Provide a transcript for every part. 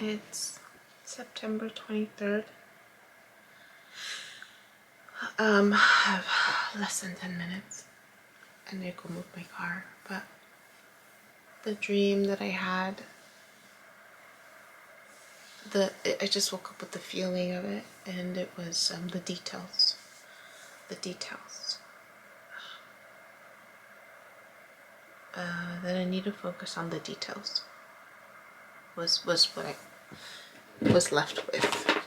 It's September 23rd. I have less than 10 minutes and I go move my car, but the dream that I had, I just woke up with the feeling of it, and it was the details. The details. That I need to focus on the details was what I was left with.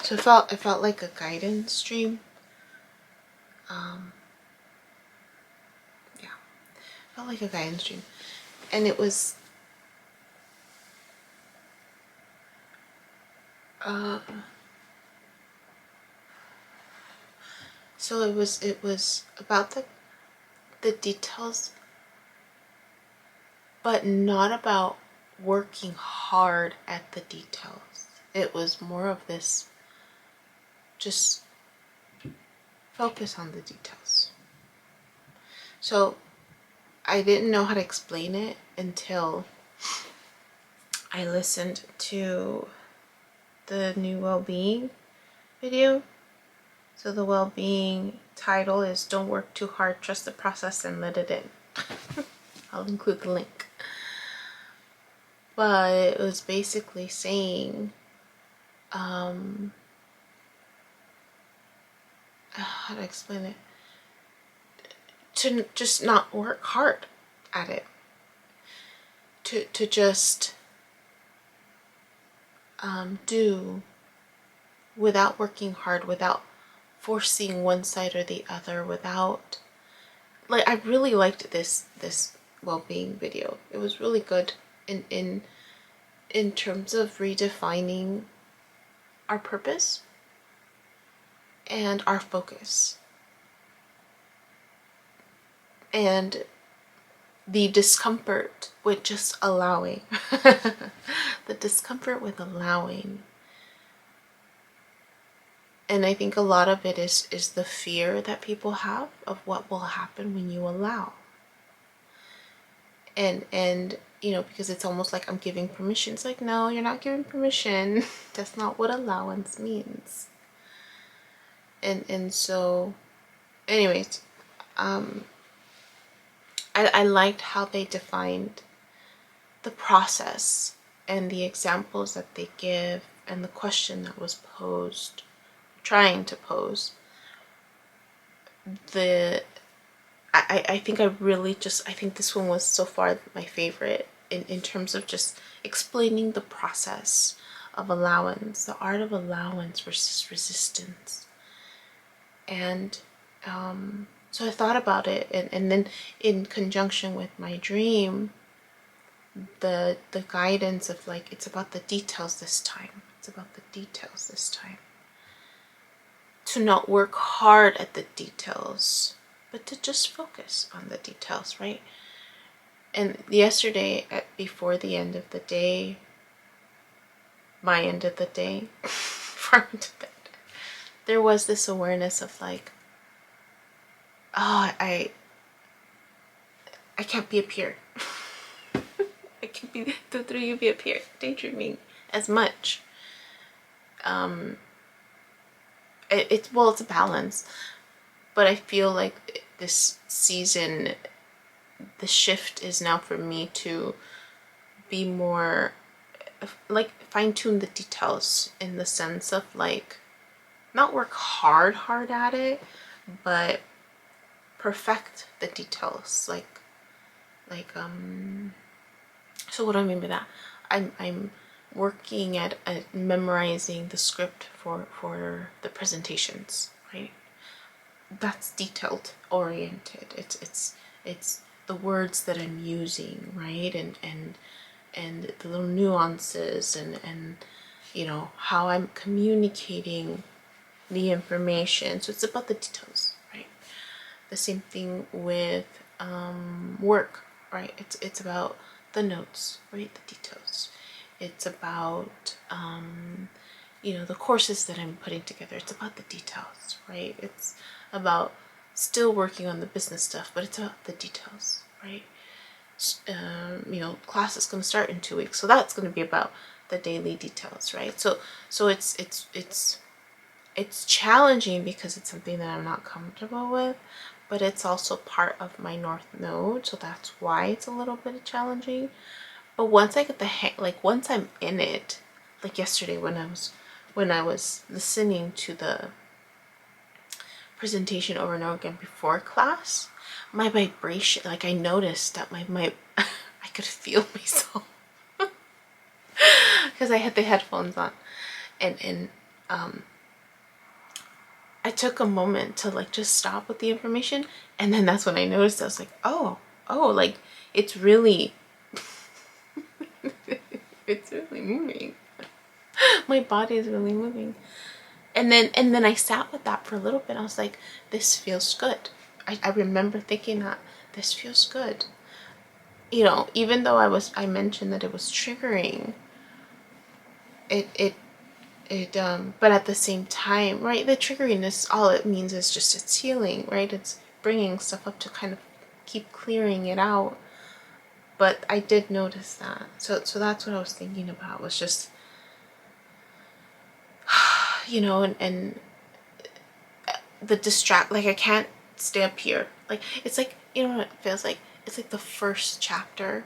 So it felt like a guidance dream. Yeah, it felt like a guidance dream, and it was. So it was about the details, but not about working hard at the details. It was more of this, just focus on the details. So I didn't know how to explain it until I listened to the new well-being video. So the well-being title is "Don't Work Too Hard, Trust the Process and Let It In." I'll include the link. But it was basically saying, how to explain it? To just not work hard at it. To just do without working hard, without forcing one side or the other, without, like, I really liked this well-being video. It was really good in terms of redefining our purpose and our focus, and the discomfort with just allowing. The discomfort with allowing. And I think a lot of it is the fear that people have of what will happen when you allow. And you know, because it's almost like I'm giving permission. It's like, no, you're not giving permission. That's not what allowance means. And so, anyways, I liked how they defined the process and the examples that they give and the question that was posed, trying to pose. I think I think this one was so far my favorite in terms of just explaining the process of allowance, the art of allowance versus resistance. And so I thought about it, and then in conjunction with my dream, the guidance of, like, it's about the details this time. It's about the details this time. To not work hard at the details, but to just focus on the details, right? And yesterday, before the end of the day, my end of the day, before I went to bed, there was this awareness of, like, oh, I can't be up here. I can't be through you be up here daydreaming as much. It's a balance, but I feel like this season, the shift is now for me to be more, like, fine-tune the details, in the sense of, like, not work hard at it, but perfect the details. So what do I mean by that? I'm working at memorizing the script for the presentations, right? That's detailed oriented. It's the words that I'm using, right? And the little nuances and you know, how I'm communicating the information. So it's about the details, right? The same thing with work, right? It's about the notes, right? The details. It's about you know, the courses that I'm putting together. It's about the details, right? It's about still working on the business stuff, but it's about the details, right? You know, class is going to start in 2 weeks, so that's going to be about the daily details, right? So it's challenging because it's something that I'm not comfortable with, but it's also part of my North Node, so that's why it's a little bit challenging. But once I get the hang, like once I'm in it, like yesterday when I was listening to the presentation over and over again before class, my vibration, like I noticed that my I could feel myself because I had the headphones on, and I took a moment to like just stop with the information, and then that's when I noticed. I was like, oh, like it's really it's really moving. My body is really moving. And then I sat with that for a little bit. I was like, this feels good. I remember thinking that this feels good. You know, even though I mentioned that it was triggering, it but at the same time, right, the triggering is, all it means is just it's healing, right? It's bringing stuff up to kind of keep clearing it out. But I did notice that. So that's what I was thinking about, was just, you know, and the like I can't stay up here. Like it's like, you know what it feels like? It's like the first chapter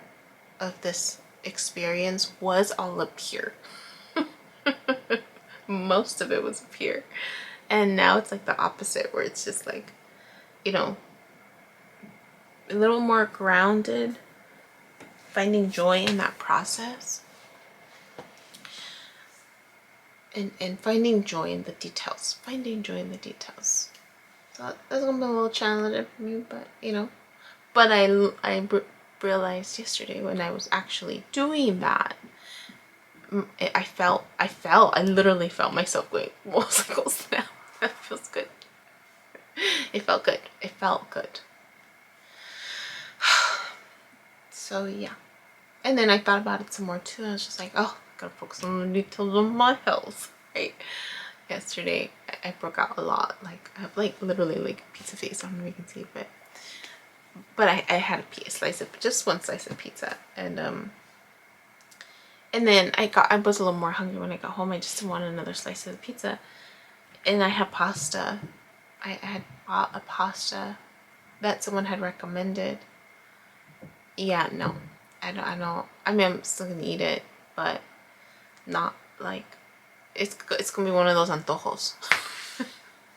of this experience was all up here. Most of it was up here. And now it's like the opposite, where it's just like, you know, a little more grounded, finding joy in that process. And finding joy in the details. Finding joy in the details. So that's gonna be a little challenging for me, but you know. But I realized yesterday when I was actually doing that, I literally felt myself going, I was like, oh snap, that feels good. It felt good. It felt good. So yeah. And then I thought about it some more too. I was just like, oh, I gotta focus on the details of my health, right? Yesterday, I broke out a lot. Like, I have like literally like a pizza face. I don't know if you can see, but I had a slice of, just one slice of pizza, and then I was a little more hungry when I got home. I just wanted another slice of the pizza, and I had pasta. I had bought a pasta that someone had recommended. Yeah, no, I don't. I mean, I'm still gonna eat it, but not like it's gonna be one of those antojos.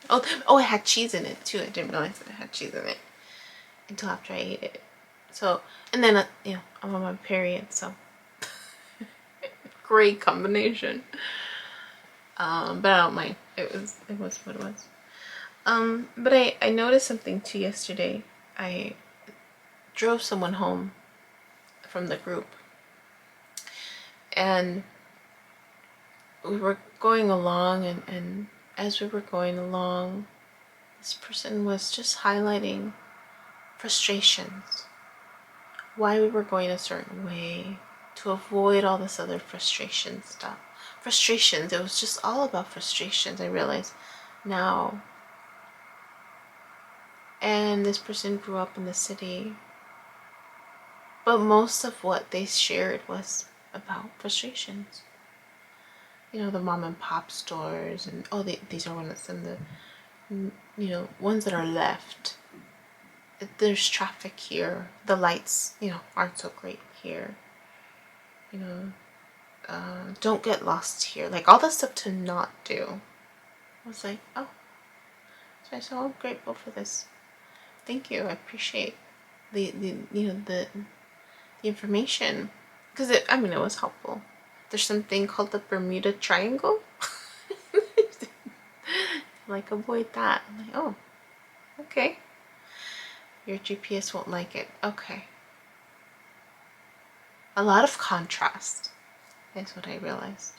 Oh, it had cheese in it too. I didn't realize that it had cheese in it until after I ate it. So, and then you know, I'm on my period, so great combination. But I don't mind. It was what it was. But I noticed something too yesterday. I drove someone home from the group, and we were going along, and as we were going along, this person was just highlighting frustrations, why we were going a certain way, to avoid all this other frustration stuff. Frustrations, it was just all about frustrations, I realized now. And this person grew up in the city, but most of what they shared was about frustrations. You know, the mom and pop stores, and these are ones in the, you know, ones that are left. There's traffic here. The lights, you know, aren't so great here. You know, don't get lost here. Like all the stuff to not do. I was like, oh, so I'm grateful for this. Thank you. I appreciate the you know the information, because it was helpful. There's something called the Bermuda Triangle. Like, avoid that. I'm like, oh, okay. Your GPS won't like it. Okay. A lot of contrast is what I realized.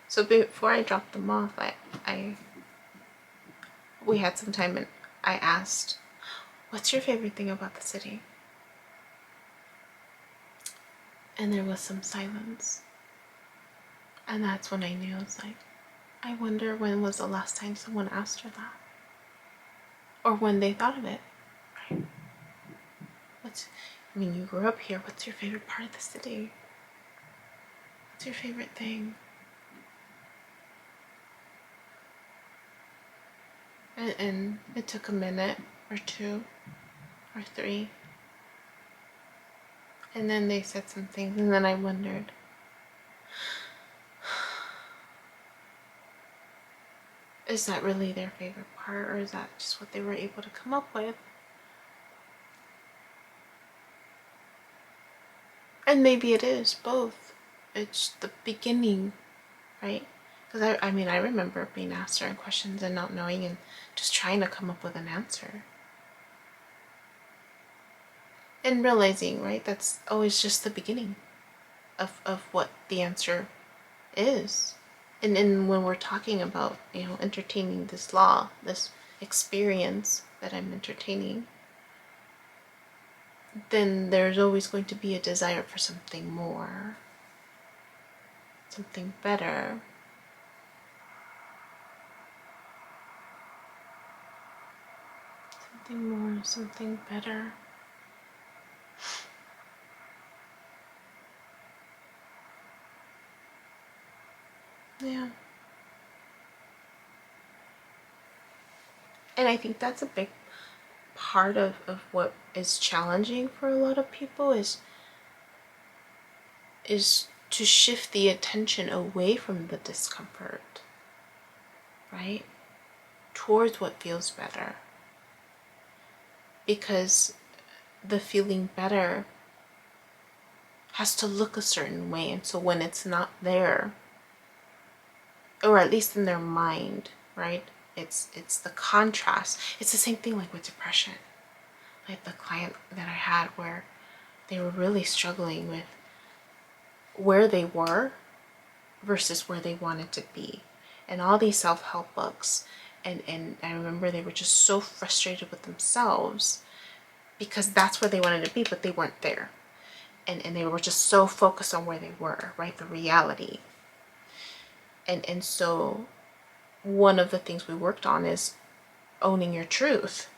So before I dropped them off, we had some time, and I asked, what's your favorite thing about the city? And there was some silence. And that's when I knew. I was like, I wonder when was the last time someone asked her that, or when they thought of it. Right? You grew up here. What's your favorite part of the city? What's What's your favorite thing? And it took a minute or 2 or 3. And then they said some things, and then I wondered, is that really their favorite part, or is that just what they were able to come up with? And maybe it is both. It's the beginning, right? Because I mean, I remember being asked certain questions and not knowing and just trying to come up with an answer. And realizing, right, that's always just the beginning of what the answer is. And when we're talking about, entertaining this law, this experience that I'm entertaining, then there's always going to be a desire for something more, something better. Something more, something better. Yeah. And I think that's a big part of what is challenging for a lot of people is to shift the attention away from the discomfort, right? Towards what feels better. Because the feeling better has to look a certain way, and so when it's not there, or at least in their mind, right? It's the contrast. It's the same thing like with depression. Like the client that I had where they were really struggling with where they were versus where they wanted to be. And all these self-help books. And I remember they were just so frustrated with themselves because that's where they wanted to be, but they weren't there. And they were just so focused on where they were, right? The reality. And so one of the things we worked on is owning your truth,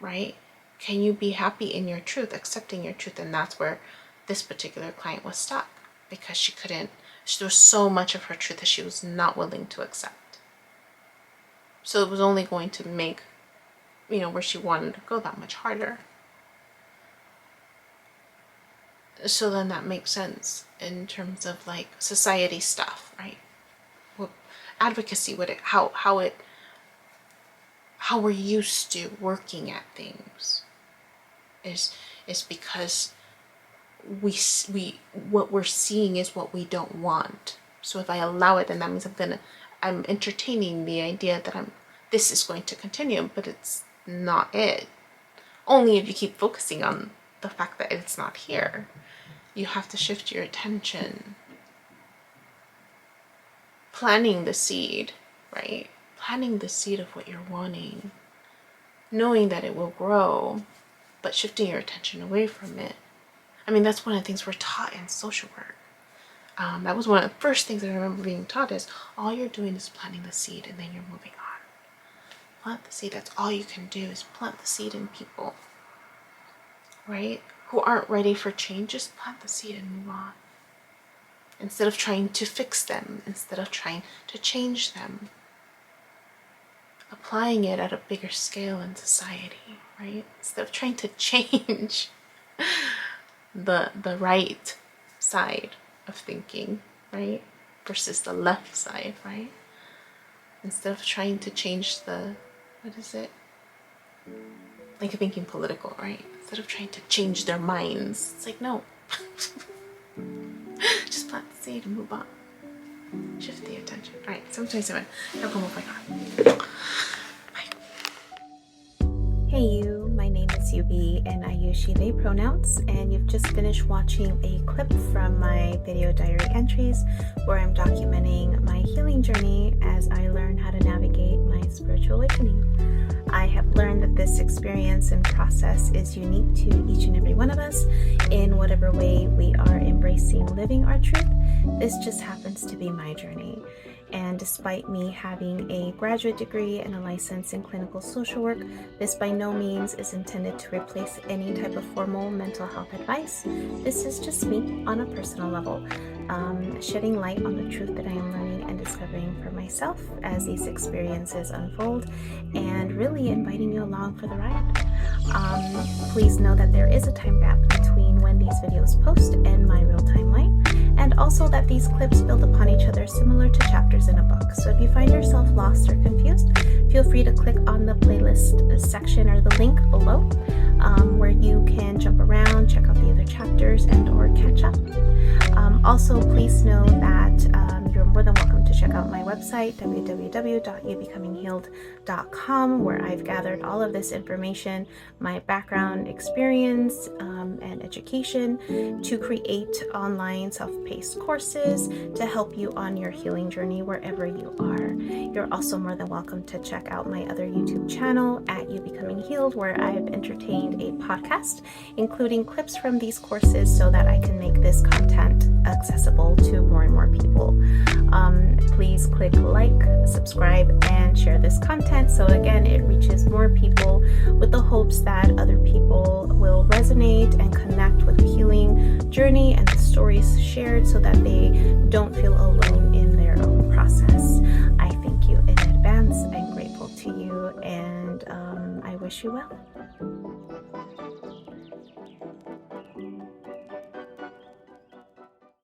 right? Can you be happy in your truth, accepting your truth? And that's where this particular client was stuck because there was so much of her truth that she was not willing to accept. So it was only going to make, where she wanted to go that much harder. So then that makes sense in terms of like society stuff, right? Advocacy, how we're used to working at things is because what we're seeing is what we don't want. So if I allow it, then that means I'm entertaining the idea that this is going to continue, but it's not it. Only if you keep focusing on the fact that it's not here. You have to shift your attention. Planting the seed, right? Planting the seed of what you're wanting. Knowing that it will grow, but shifting your attention away from it. I mean, that's one of the things we're taught in social work. That was one of the first things I remember being taught is all you're doing is planting the seed and then you're moving on. Plant the seed. That's all you can do is plant the seed in people, right? Who aren't ready for change, just plant the seed and move on. Instead of trying to fix them, instead of trying to change them. Applying it at a bigger scale in society, right? Instead of trying to change the right side of thinking, right? Versus the left side, right? Instead of trying to change like thinking political, right? Instead of trying to change their minds, it's like, no. Just plant the seed and move on. Shift the attention. All right, 7:27. Now come with my car. Bye. Hey you, my name is Yubi and I use she, they pronouns, and you've just finished watching a clip from my video diary entries where I'm documenting my healing journey as I learn how to navigate my spiritual awakening. I have learned that this experience and process is unique to each and every one of us in whatever way we are embracing living our truth This just happens to be my journey. And despite me having a graduate degree and a license in clinical social work, this by no means is intended to replace any type of formal mental health advice. This is just me on a personal level, shedding light on the truth that I am learning and discovering for myself as these experiences unfold, and really inviting you along for the ride. Please know that there is a time gap between when these videos post and my real timeline, and also that these clips build upon each other similar to chapters in a book. So if you find yourself lost or confused, feel free to click on the playlist section or the link below, where you can jump around, check out the other chapters, and or catch up. Also, please know that you're more than welcome to check out my website, www.youbecominghealed.com, where I've gathered all of this information, my background, experience, and education to create online self-paced courses to help you on your healing journey wherever you are. You're also more than welcome to check out my other YouTube channel at You Becoming Healed, where I've entertained a podcast, including clips from these courses so that I can make this content accessible to more and more people. Please click like, subscribe, and share this content so again it reaches more people, with the hopes that other people will resonate and connect with the healing journey and the stories shared so that they don't feel alone in their own process. I thank you in advance. I'm grateful to you, and I wish you well.